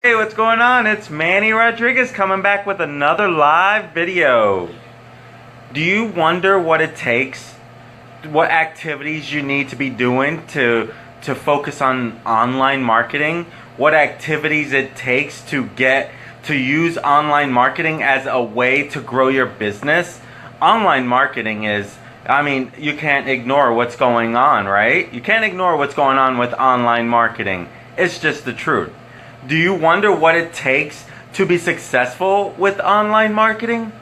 Hey, what's going on? It's Manny Rodriguez coming back with another live video. Do you wonder what it takes, what activities you need to be doing to focus on online marketing? What activities it takes to use online marketing as a way to grow your business? Online marketing is, you can't ignore what's going on, right? You can't ignore what's going on with online marketing. It's just the truth. Do you wonder what it takes to be successful with online marketing?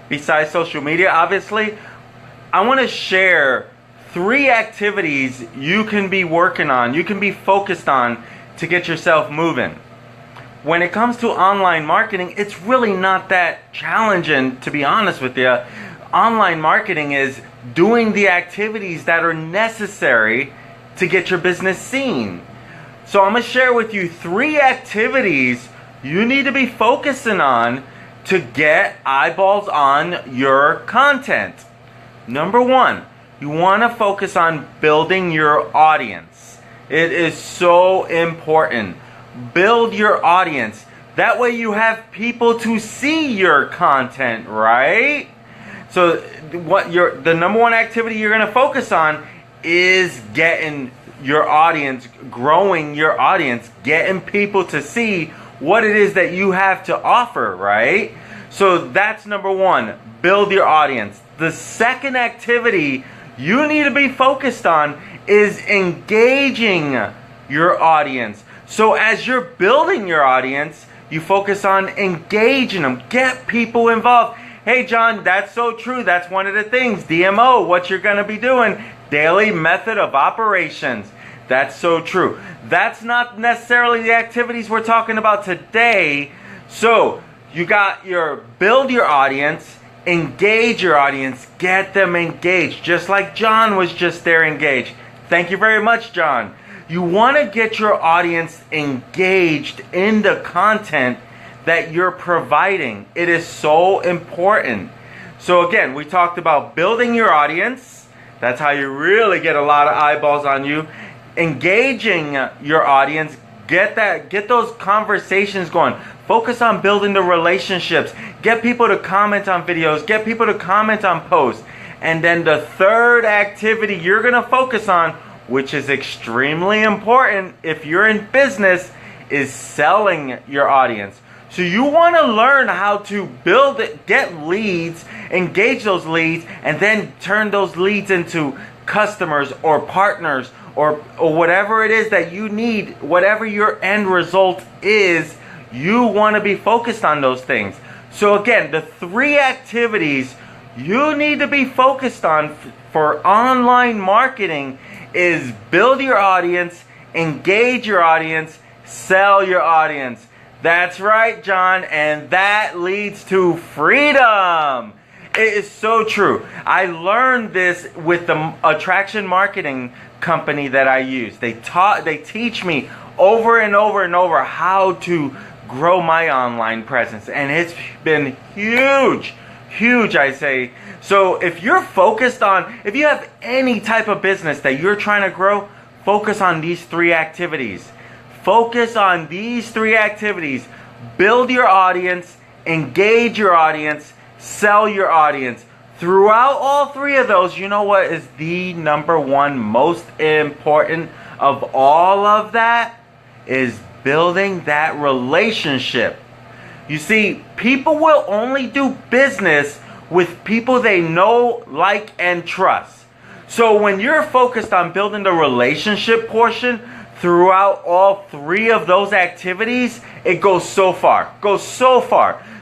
Besides social media, obviously, I want to share 3 activities you can be working on, you can be focused on to get yourself moving. When it comes to online marketing, it's really not that challenging, to be honest with you. Online marketing is doing the activities that are necessary to get your business seen. So I'm going to share with you 3 activities you need to be focusing on to get eyeballs on your content. Number 1, you want to focus on building your audience. It is so important. Build your audience. That way you have people to see your content, right? So the number 1 activity you're going to focus on is getting your audience, growing your audience, getting people to see what it is that you have to offer, right? So that's number 1, build your audience. The second activity you need to be focused on is engaging your audience. So as you're building your audience, you focus on engaging them, get people involved. Hey John, that's so true. That's one of the things. DMO, what you're going to be doing. Daily method of operations. That's so true. That's not necessarily the activities we're talking about today. So you got your build your audience, engage your audience, get them engaged. Just like John was just there engaged. Thank you very much, John. You want to get your audience engaged in the content that you're providing. It is so important. So again, we talked about building your audience. That's how you really get a lot of eyeballs on you. Engaging your audience, get those conversations going. Focus on building the relationships. Get people to comment on videos, get people to comment on posts. And then the third activity you're going to focus on, which is extremely important if you're in business, is selling your audience. So you want to learn how to build it, get leads, engage those leads, and then turn those leads into customers or partners or whatever it is that you need, whatever your end result is, you want to be focused on those things. So again, the 3 activities you need to be focused on for online marketing is build your audience, engage your audience, sell your audience. That's right, John, and that leads to freedom. It is so true. I learned this with the attraction marketing company that I use. They teach me over and over and over how to grow my online presence, and it's been huge, I say. So if you're focused on, if you have any type of business that you're trying to grow, focus on these 3 activities. Focus on these 3 activities. Build your audience, engage your audience, sell your audience. Throughout all 3 of those, you know what is the number 1 most important of all of that? Is building that relationship. You see, people will only do business with people they know, like, and trust. So when you're focused on building the relationship portion throughout all 3 of those activities, it goes so far.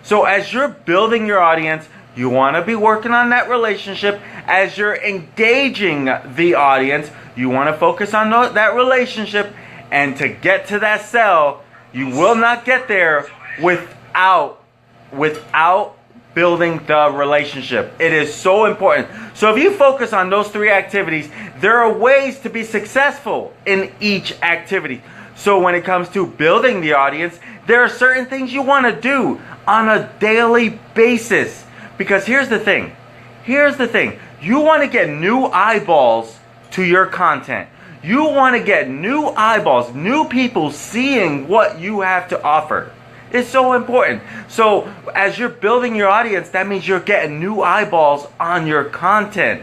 So as you're building your audience, you want to be working on that relationship. As you're engaging the audience, you want to focus on that relationship. And to get to that sell, you will not get there without building the relationship. It is so important. So if you focus on those 3 activities, there are ways to be successful in each activity. So when it comes to building the audience, there are certain things you want to do on a daily basis. Because here's the thing. You want to get new eyeballs to your content. You want to get new eyeballs, new people seeing what you have to offer. It's so important. So as you're building your audience, that means you're getting new eyeballs on your content.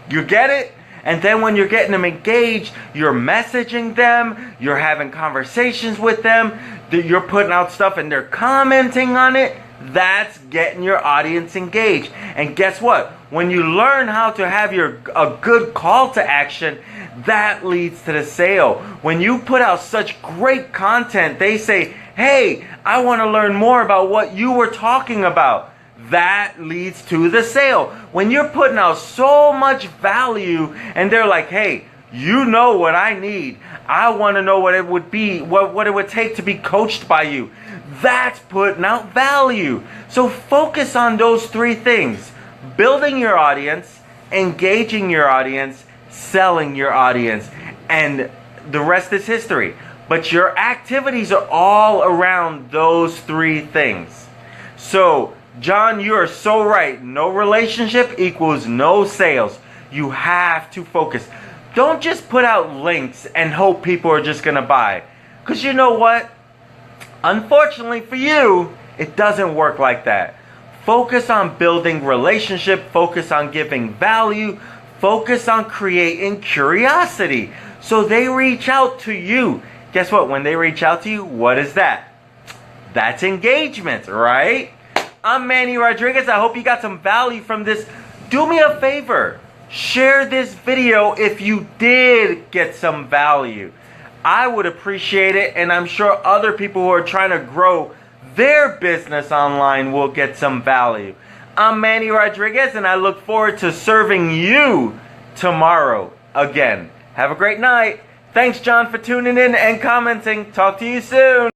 You get it? And then when you're getting them engaged, you're messaging them, you're having conversations with them, you're putting out stuff and they're commenting on it. That's getting your audience engaged. And guess what? When you learn how to have a good call to action, that leads to the sale. When you put out such great content, they say, hey, I want to learn more about what you were talking about. That leads to the sale. When you're putting out so much value and they're like, hey, you know what I need. I want to know what it would be, what it would take to be coached by you. That's putting out value. So focus on those three things. Building your audience, engaging your audience, selling your audience. And the rest is history. But your activities are all around those three things. So, John, you are so right. No relationship equals no sales. You have to focus. Don't just put out links and hope people are just going to buy. Because you know what? Unfortunately for you, it doesn't work like that. Focus on building relationship. Focus on giving value. Focus on creating curiosity. So they reach out to you. Guess what? When they reach out to you, what is that? That's engagement, right? I'm Manny Rodriguez. I hope you got some value from this. Do me a favor. Share this video if you did get some value. I would appreciate it, and I'm sure other people who are trying to grow their business online will get some value. I'm Manny Rodriguez, and I look forward to serving you tomorrow again. Have a great night. Thanks, John, for tuning in and commenting. Talk to you soon.